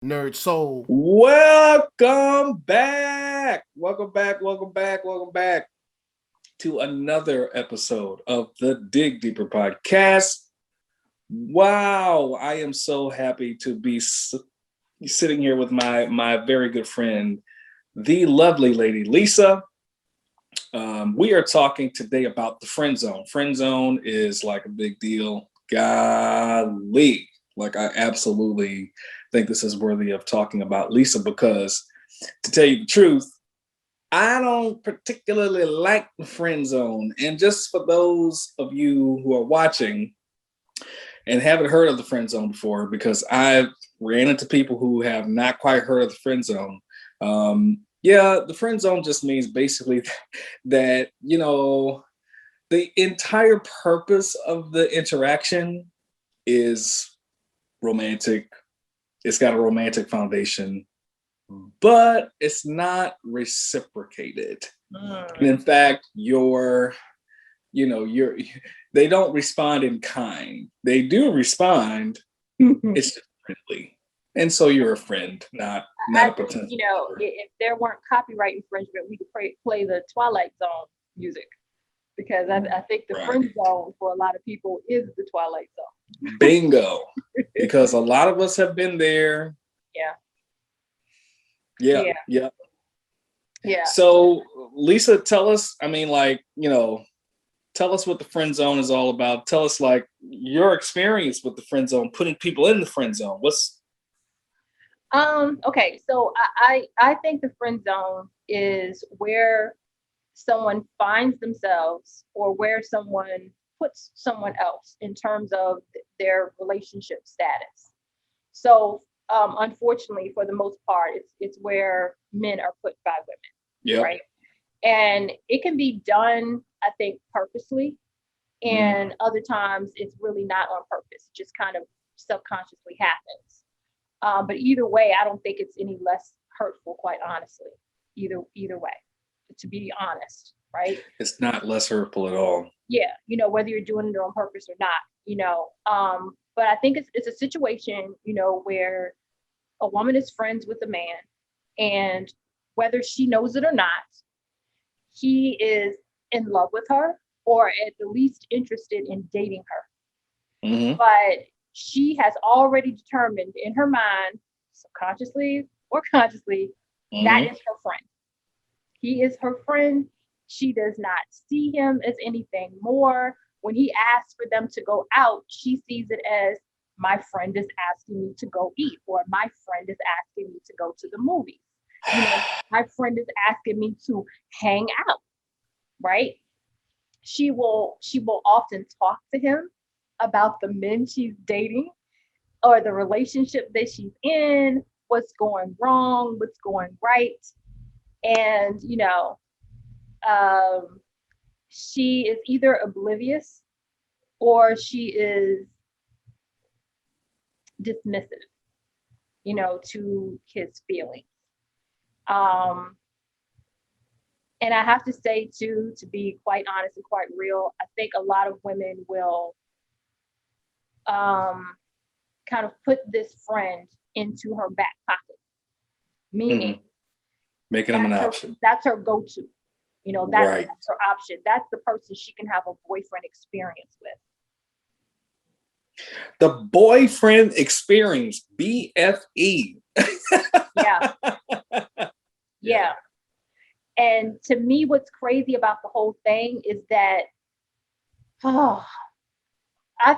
NERDSoul. Welcome back. Welcome back to another episode of the DigDeeper podcast. Wow, I am so happy to be sitting here with my very good friend, the lovely lady Lisa. We are talking today about the friend zone. Friend zone is like a big deal. Golly, like I absolutely think this is worthy of talking about, Lisa, because to tell you the truth, I don't particularly like the friend zone. And just for those of you who are watching and haven't heard of the friend zone before, because I've ran into people who have not quite heard of the friend zone. The friend zone just means basically that, the entire purpose of the interaction is romantic. It's got a romantic foundation, but it's not reciprocated. And in fact, they don't respond in kind. They do respond. It's just friendly. And so you're a friend, not a potential. If there weren't copyright infringement, we could play the Twilight Zone music, because I think the friend zone for a lot of people is the Twilight Zone. Bingo. Because a lot of us have been there. Yeah. So Lisa, tell us what the friend zone is all about. Tell us like your experience with the friend zone, putting people in the friend zone. Okay, so I think the friend zone is where someone finds themselves, or where someone puts someone else in terms of their relationship status. So unfortunately, for the most part, it's where men are put by women, right? And it can be done, I think, purposely, and other times it's really not on purpose. It just kind of subconsciously happens. But either way, I don't think it's any less hurtful, quite honestly. Either way, to be honest, right? It's not less hurtful at all. Yeah, whether you're doing it on purpose or not, but I think it's a situation, where a woman is friends with a man, and whether she knows it or not, he is in love with her, or at the least interested in dating her. Mm-hmm. But she has already determined in her mind, subconsciously or consciously, that is her friend. He is her friend. She does not see him as anything more. When he asks for them to go out, she sees it as, my friend is asking me to go eat, or my friend is asking me to go to the movies. My friend is asking me to hang out, right? She will often talk to him about the men she's dating, or the relationship that she's in, what's going wrong, what's going right. And, she is either oblivious or she is dismissive, to his feelings. And I have to say, too, to be quite honest and quite real, I think a lot of women will kind of put this friend into her back pocket, meaning making them an option. That's her go-to. That's her option. That's the person she can have a boyfriend experience with. The boyfriend experience, BFE. Yeah. And to me, what's crazy about the whole thing is that, I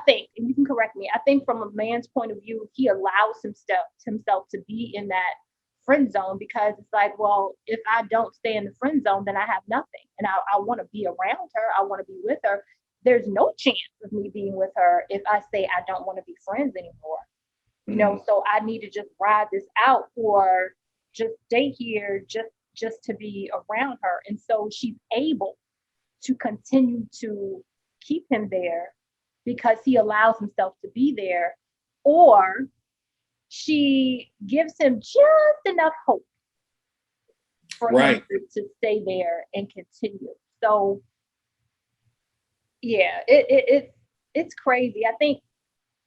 think, and you can correct me, I think from a man's point of view, he allows himself to be in that friend zone, because it's like, well, if I don't stay in the friend zone, then I have nothing. And I want to be around her. I want to be with her. There's no chance of me being with her if I say I don't want to be friends anymore. So I need to just ride this out, or just stay here just to be around her. And so she's able to continue to keep him there because he allows himself to be there, or she gives him just enough hope for him to stay there and continue. So yeah, it's crazy. I think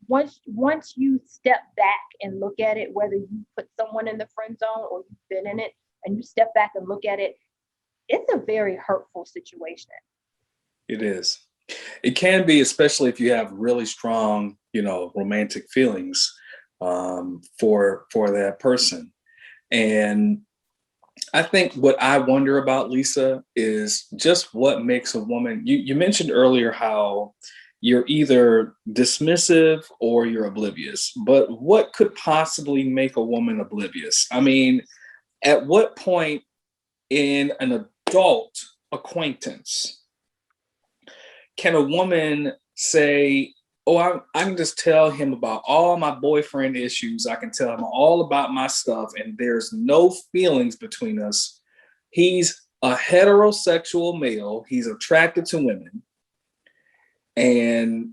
once you step back and look at it, whether you put someone in the friend zone or you've been in it, and you step back and look at it, it's a very hurtful situation. It is. It can be, especially if you have really strong, romantic feelings for that person. And I think what I wonder about, Lisa, is just what makes a woman. You mentioned earlier how you're either dismissive or you're oblivious. But what could possibly make a woman oblivious? I mean, at what point in an adult acquaintance can a woman say, oh, I can just tell him about all my boyfriend issues. I can tell him all about my stuff, and there's no feelings between us. He's a heterosexual male. He's attracted to women. And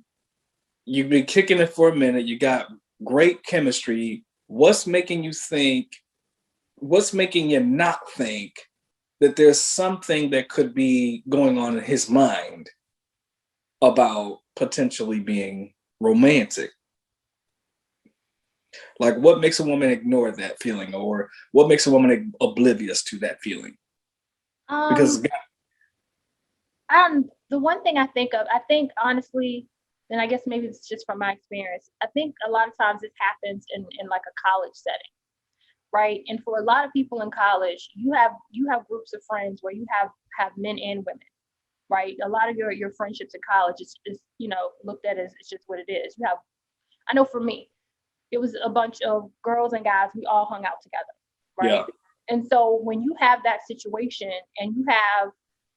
you've been kicking it for a minute. You got great chemistry. What's making you not think that there's something that could be going on in his mind about potentially being romantic? Like, what makes a woman ignore that feeling, or what makes a woman oblivious to that feeling? Because the one thing I think honestly, and I guess maybe it's just from my experience, I think a lot of times it happens in like a college setting, right? And for a lot of people in college, you have groups of friends where you have men and women, right? A lot of your friendships in college is looked at as it's just what it is. I know for me, it was a bunch of girls and guys. We all hung out together, right? Yeah. And so when you have that situation and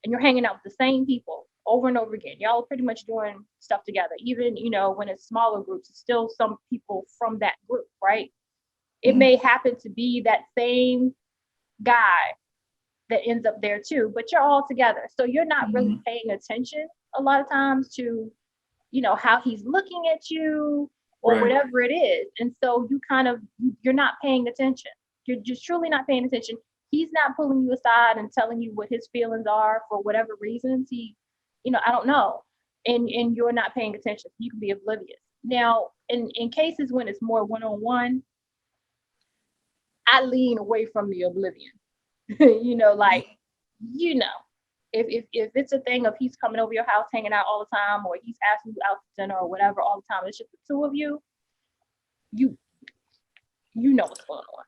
you're hanging out with the same people over and over again, y'all are pretty much doing stuff together. Even when it's smaller groups, it's still some people from that group, right? It may happen to be that same guy that ends up there too, but you're all together. So you're not really paying attention a lot of times to, how he's looking at you or whatever it is. And so you're not paying attention. You're just truly not paying attention. He's not pulling you aside and telling you what his feelings are for whatever reasons. I don't know. And you're not paying attention. You can be oblivious. Now, in cases when it's more one-on-one, I lean away from the oblivion. If it's a thing of he's coming over your house, hanging out all the time, or he's asking you out to dinner or whatever all the time, it's just the two of you, you know what's going on.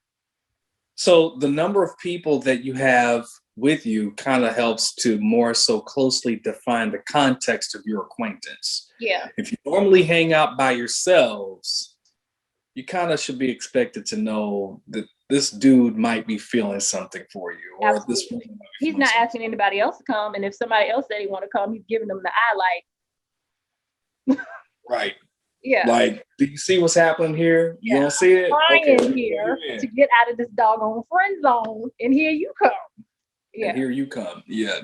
So the number of people that you have with you kind of helps to more so closely define the context of your acquaintance. Yeah. If you normally hang out by yourselves, you kind of should be expected to know that this dude might be feeling something for you, or Absolutely. this woman. He's not asking anybody else to come, and if somebody else said he want to come, he's giving them the eye, like. Right. Yeah. Like, do you see what's happening here? You don't see it? Trying here to get out of this doggone friend zone, and here you come. Yeah. And here you come. Yeah,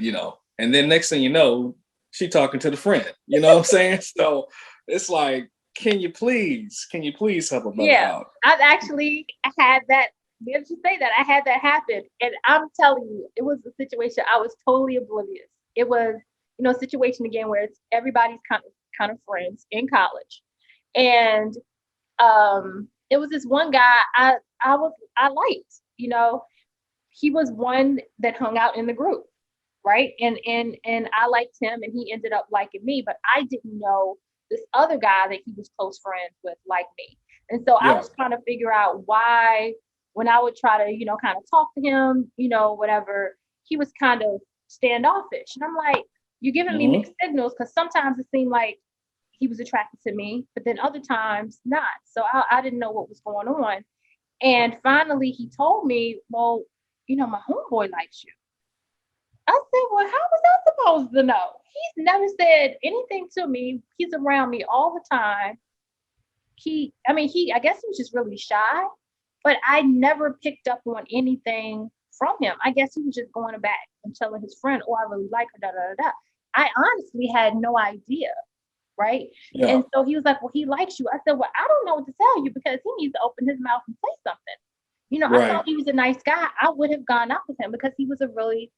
And then next thing you know, she talking to the friend. You know what I'm saying? So it's like, can you please help a brother out? I've actually had that. Did you say that? I had that happen, and I'm telling you, it was a situation I was totally oblivious. It was, a situation again where it's everybody's kind of friends in college, and it was this one guy I liked. He was one that hung out in the group, right? And I liked him, and he ended up liking me, but I didn't know this other guy that he was close friends with liked me, and so I was trying to figure out why. When I would try to, kind of talk to him, whatever, he was kind of standoffish. And I'm like, you're giving me mixed signals, because sometimes it seemed like he was attracted to me, but then other times not. So I didn't know what was going on. And finally he told me, well, my homeboy likes you. I said, well, how was I supposed to know? He's never said anything to me. He's around me all the time. I guess he was just really shy. But I never picked up on anything from him. I guess he was just going back and telling his friend, oh, I really like her, da, da, da, da. I honestly had no idea, right? Yeah. And so he was like, well, he likes you. I said, well, I don't know what to tell you, because he needs to open his mouth and say something. I thought he was a nice guy. I would have gone out with him because he was a really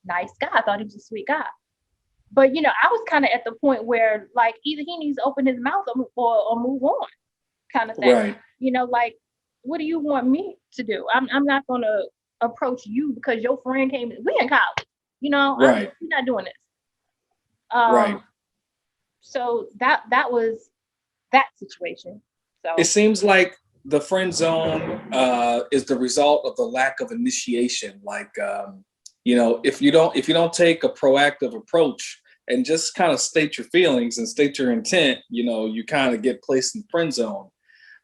nice guy. I thought he was a sweet guy. But, I was kind of at the point where, like, either he needs to open his mouth or move on. kind of thing. Right. You know, like, what do you want me to do? I'm not gonna approach you because your friend came. We in college, you know. Right. We're not doing this. Right. So that was that situation. It So seems like the friend zone is the result of the lack of initiation. Like, if you don't take a proactive approach and just kind of state your feelings and state your intent, you kind of get placed in the friend zone.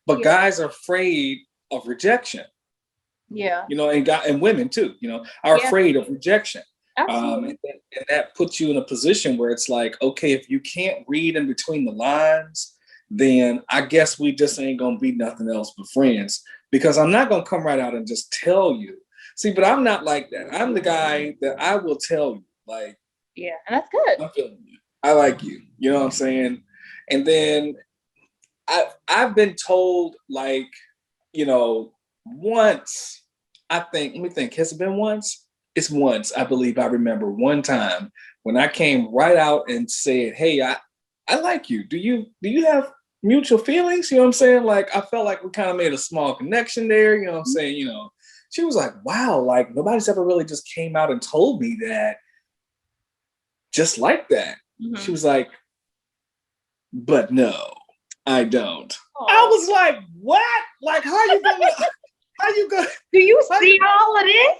But yeah, guys are afraid of rejection, yeah, and women too, are yeah, afraid of rejection. absolutely. And that puts you in a position where it's like, okay, if you can't read in between the lines, then I guess we just ain't gonna be nothing else but friends. Because I'm not gonna come right out and just tell you. See, but I'm not like that. I'm the guy that I will tell you, like, Yeah, and that's good. I'm feeling you. I like you. You know what I'm saying? And then I've been told, like, once, I think, let me think, has it been once? It's once, I believe I remember one time when I came right out and said, hey, I like you. Do you have mutual feelings? You know what I'm saying? Like, I felt like we kind of made a small connection there. You know what I'm saying? She was like, wow, like nobody's ever really just came out and told me that just like that. Mm-hmm. She was like, but no, I don't. Aww. I was like, what? Like, how you gonna do you see all of this?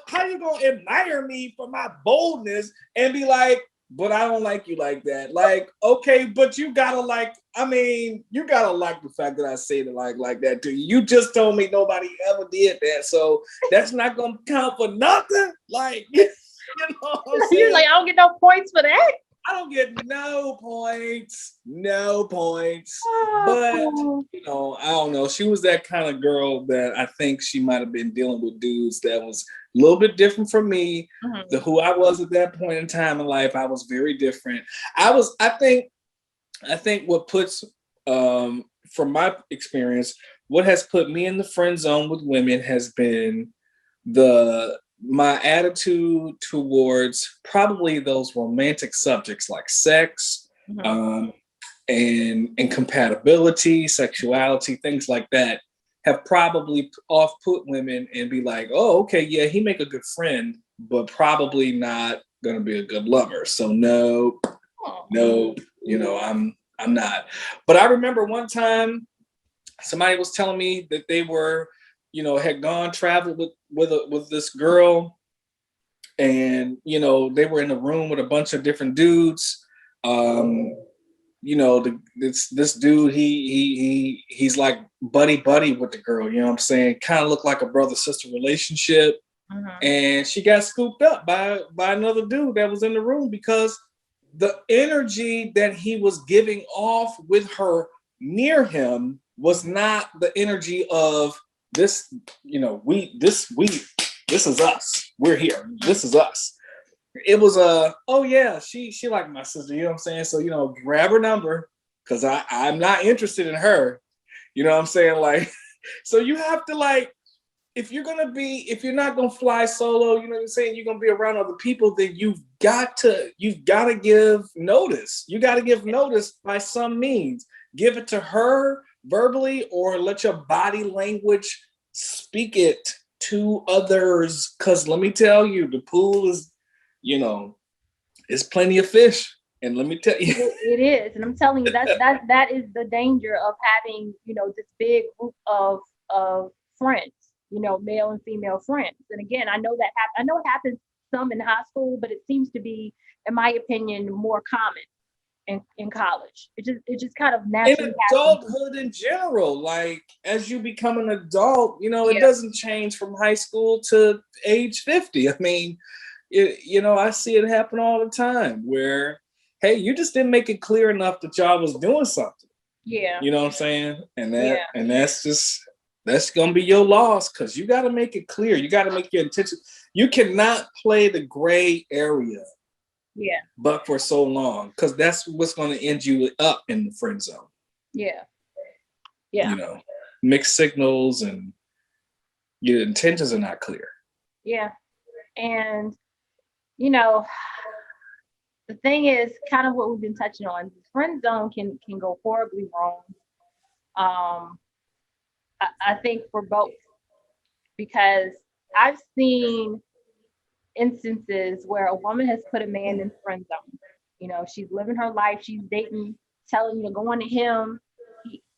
How you gonna admire me for my boldness and be like, but I don't like you like that? Like, okay, but you gotta like the fact that I say it like that to you. You just told me nobody ever did that, so that's not gonna count for nothing. Like, you know what I'm saying? You're like, I don't get no points for that. I don't get no points. But I don't know. She was that kind of girl that I think she might have been dealing with dudes that was a little bit different from me. Mm-hmm. Who I was at that point in time in life, I was very different. I think what puts, from my experience, what has put me in the friend zone with women has been my attitude towards probably those romantic subjects like sex, Mm-hmm. and compatibility, sexuality, things like that, have probably off-put women and be like, oh, okay, yeah, he make a good friend, but probably not gonna be a good lover. So no, I'm not. But I remember one time somebody was telling me that they were, had traveled with this girl, and they were in a room with a bunch of different dudes. This dude, he's like buddy with the girl. You know what I'm saying? Kind of looked like a brother sister relationship. Mm-hmm. And she got scooped up by another dude that was in the room because the energy that he was giving off with her near him was not the energy of this. This is us. We're here. This is us. It was oh yeah, she like my sister, you know what I'm saying? So, grab her number because I'm not interested in her. You know what I'm saying? Like, so you have to, like, if you're not gonna fly solo, you know what I'm saying, you're gonna be around other people, then you've got to give notice. You gotta give notice by some means. Give it to her verbally or let your body language speak it to others. Cause let me tell you, the pool is, it's plenty of fish. And let me tell you, it is, and I'm telling you that is the danger of having this big group of friends, male and female friends. And again, I know it happens some in high school, but it seems to be, in my opinion, more common in college. It just kind of naturally in happens. adulthood in general, like as you become an adult, Yeah. it doesn't change from high school to age 50. I mean, I see it happen all the time where, hey, you just didn't make it clear enough that y'all was doing something. Yeah. You know what I'm saying? And that's gonna be your loss, because you got to make it clear. You got to make your intention. You cannot play the gray area. Yeah. But for so long, because that's what's going to end you up in the friend zone. Yeah. Yeah. Mixed signals and your intentions are not clear. Yeah. And the thing is kind of what we've been touching on. The friend zone can go horribly wrong. I think for both, because I've seen instances where a woman has put a man in friend zone. You know, she's living her life, she's dating, telling you, going to him,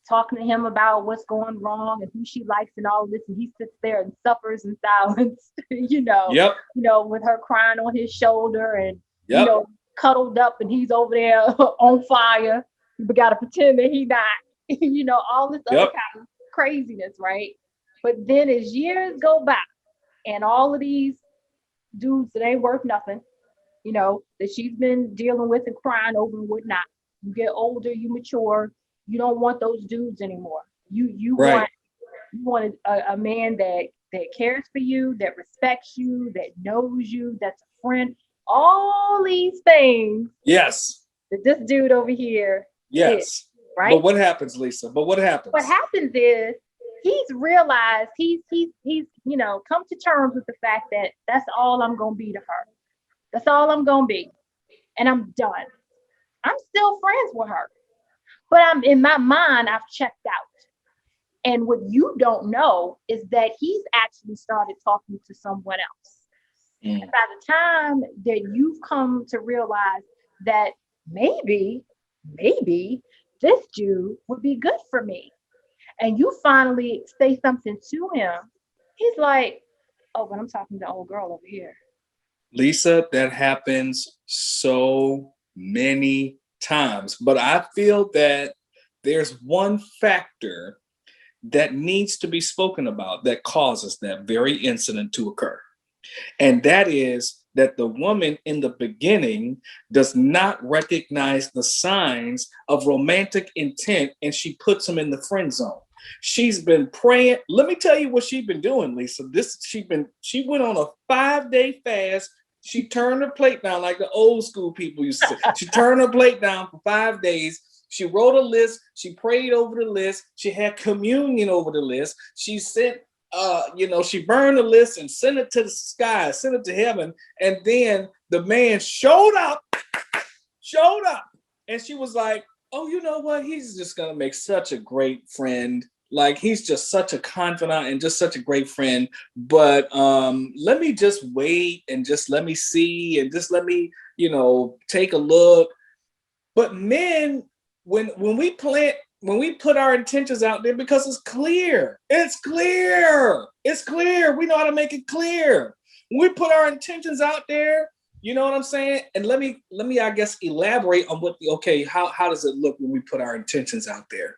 talking to him about what's going wrong and who she likes and all of this, and he sits there and suffers in silence. Yep. With her crying on his shoulder and Yep. cuddled up, and he's over there on fire. You got to pretend that he not. All this other kind of craziness, right? But then as years go by, and all of these dudes that ain't worth nothing, that she's been dealing with and crying over and whatnot. You get older, you mature, you don't want those dudes anymore. You Right. want a man that cares for you, that respects you, that knows you, that's a friend. All these things. Yes. That this dude over here. Yes. Is, right. But what happens, Lisa? What happens? What happens is he's realized he's come to terms with the fact that that's all I'm gonna be to her. That's all I'm gonna be, and I'm done. I'm still friends with her, but I'm in my mind, I've checked out. And what you don't know is that he's actually started talking to someone else. And by the time that you've come to realize that maybe this dude would be good for me, and you finally say something to him, he's like, oh, but I'm talking to the old girl over here. Lisa, that happens so many times. But I feel that there's one factor that needs to be spoken about that causes that very incident to occur. And that is that the woman in the beginning does not recognize the signs of romantic intent, and she puts him in the friend zone. She's been praying. Let me tell you what she's been doing, Lisa. She went on a 5-day fast. She turned her plate down like the old school people used to say. She turned her plate down for 5 days. She wrote a list. She prayed over the list. She had communion over the list. She sent, she burned the list and sent it to the sky, sent it to heaven. And then the man showed up. And she was like, oh, you know what? He's just going to make such a great friend. Like, he's just such a confidant and just such a great friend. But let me just wait and just let me see and just let me, take a look. But men, when we put our intentions out there, because it's clear. We know how to make it clear. When we put our intentions out there, you know what I'm saying? And let me, I guess, elaborate on how does it look when we put our intentions out there?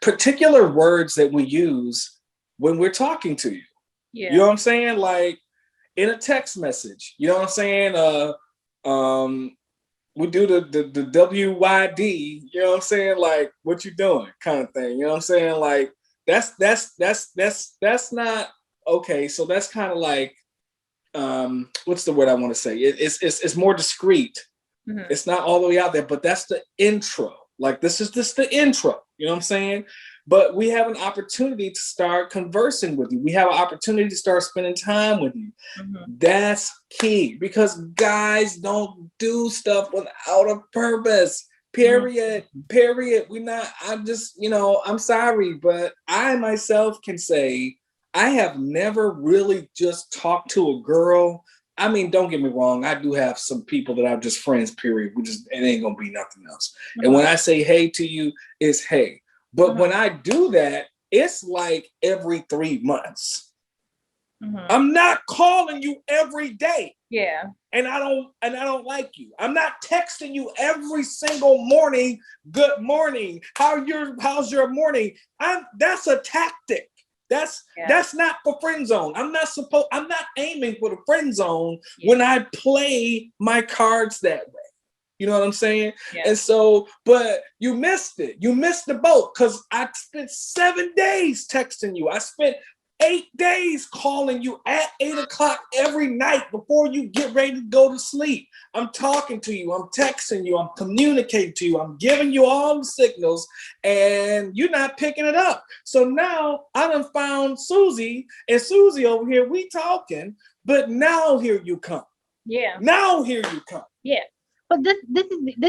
Particular words that we use when we're talking to you. Yeah. You know what I'm saying? Like in a text message, you know what I'm saying? We do the WYD, you know what I'm saying? Like, what you doing kind of thing. You know what I'm saying? Like that's not okay. So that's kind of like, what's the word I want to say? It's more discreet. Mm-hmm. It's not all the way out there, but that's the intro. Like this is the intro, you know what I'm saying? But we have an opportunity to start conversing with you. We have an opportunity to start spending time with you. Mm-hmm. That's key, because guys don't do stuff without a purpose. Period. Mm-hmm. Period. I'm sorry, but I myself can say I have never really just talked to a girl. I mean, don't get me wrong. I do have some people that I'm just friends, period. It ain't going to be nothing else. Mm-hmm. And when I say hey to you, it's hey. But mm-hmm. when I do that, it's like every 3 months. Mm-hmm. I'm not calling you every day. Yeah. And I don't like you. I'm not texting you every single morning. Good morning. How's your morning? That's a tactic. That's not for friend zone. I'm not aiming for the friend zone when I play my cards that way. You know what I'm saying? Yeah. And so, but you missed it. You missed the boat, because I spent 7 days texting you. I spent 8 days calling you at 8 o'clock every night before you get ready to go to sleep. I'm talking to you. I'm texting you. I'm communicating to you. I'm giving you all the signals, and you're not picking it up. So now I done found Susie, and Susie over here, we talking, but now here you come. Yeah. Now here you come. Yeah. But this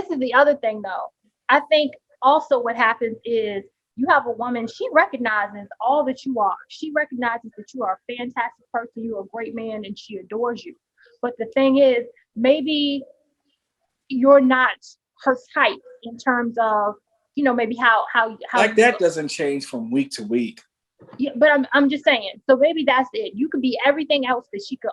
is the other thing, though. I think also what happens is You have a woman, she recognizes all that you are. She recognizes that you are a fantastic person, you're a great man, and she adores you. But the thing is, maybe you're not her type in terms of, maybe how Like you that look. doesn't change from week to week. Yeah, but I'm just saying. So maybe that's it. You could be everything else that she could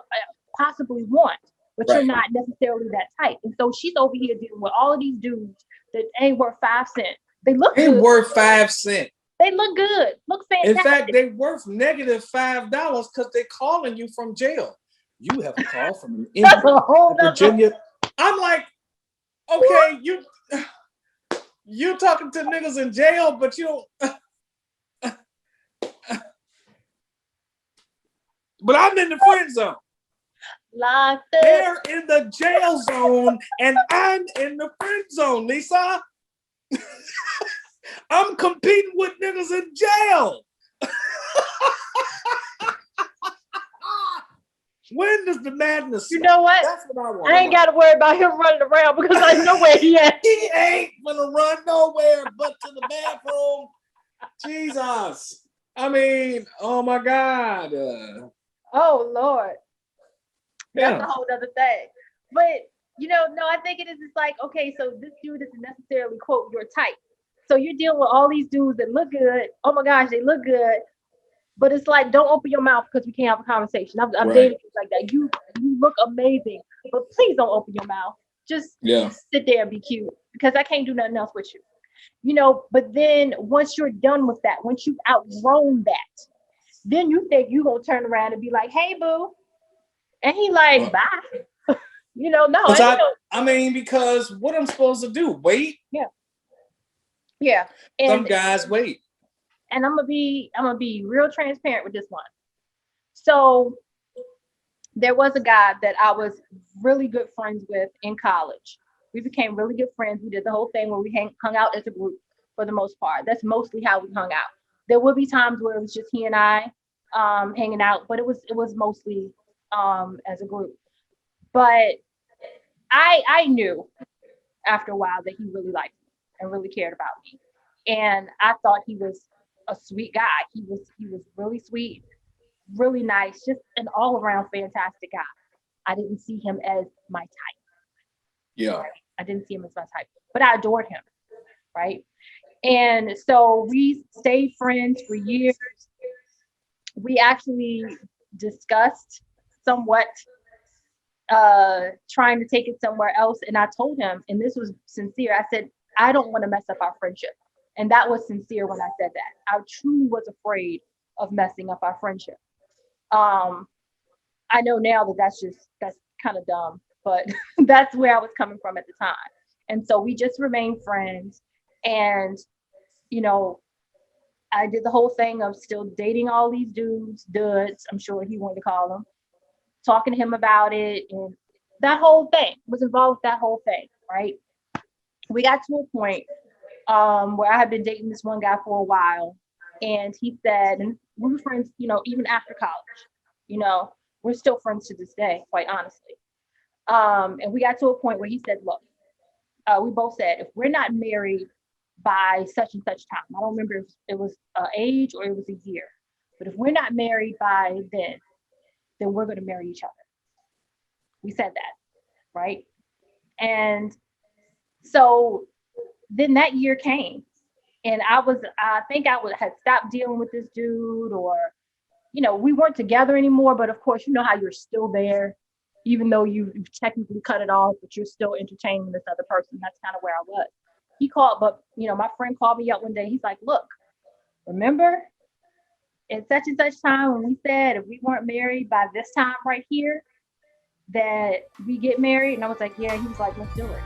possibly want, but you're Right. not necessarily that type. And so she's over here dealing with all of these dudes that ain't worth 5 cents. They look Ain't good. worth 5 cents. They look good. Look In fantastic. fact, they worth negative $5 because they're calling you from jail. You have a call from an That's inmate a whole in nother. Virginia. I'm like, okay, you talking to niggas in jail, but you but I'm in the friend zone. Locked up. They're in the jail zone and I'm in the friend zone, Lisa. I'm competing with niggas in jail. When does the madness You stop? know what? That's what I want. I ain't got to worry about him running around because I know where he at. He ain't gonna run nowhere but to the bathroom. Jesus. I mean, oh my God. Oh Lord. That's Yeah. a whole other thing. But no, I think it is just like, okay, so this dude isn't necessarily quote your type. So you're dealing with all these dudes that look good. Oh my gosh, they look good. But it's like, don't open your mouth because we can't have a conversation. I've Right. dated you like that. You look amazing, but please don't open your mouth. Just sit there and be cute because I can't do nothing else with you. But then once you're done with that, once you've outgrown that, then you think you're going to turn around and be like, hey, boo. And he like, bye. No. I mean, because what I'm supposed to do? Wait? Yeah. Some guys wait. And I'm gonna be real transparent with this one. So there was a guy that I was really good friends with in college. We became really good friends. We did the whole thing where we hung out as a group for the most part. That's mostly how we hung out. There would be times where it was just he and I hanging out, but it was mostly as a group. But I knew after a while that he really liked me and really cared about me. And I thought he was a sweet guy. He was really sweet, really nice, just an all around fantastic guy. I didn't see him as my type. Yeah. Right? I didn't see him as my type, but I adored him. Right. And so we stayed friends for years. We actually discussed somewhat trying to take it somewhere else. And I told him, and this was sincere, I said, I don't want to mess up our friendship. And that was sincere when I said that. I truly was afraid of messing up our friendship. I know now that that's kind of dumb, but that's where I was coming from at the time. And so we just remained friends. And, I did the whole thing of still dating all these dudes, I'm sure he wanted to call them, talking to him about it. And that whole thing was involved with that whole thing, right? We got to a point where I had been dating this one guy for a while. And he said, and we were friends, even after college, we're still friends to this day, quite honestly. And we got to a point where he said, look, we both said, if we're not married by such and such time, I don't remember if it was age or it was a year, but if we're not married by then we're going to marry each other. We said that, right? And so then that year came, and I think I had stopped dealing with this dude, or, we weren't together anymore, but of course, you know how you're still there, even though you've technically cut it off, but you're still entertaining this other person. That's kind of where I was. He called, but my friend called me up one day. He's like, look, remember at such and such time when we said if we weren't married by this time right here, that we get married? And I was like, yeah. He was like, let's do it.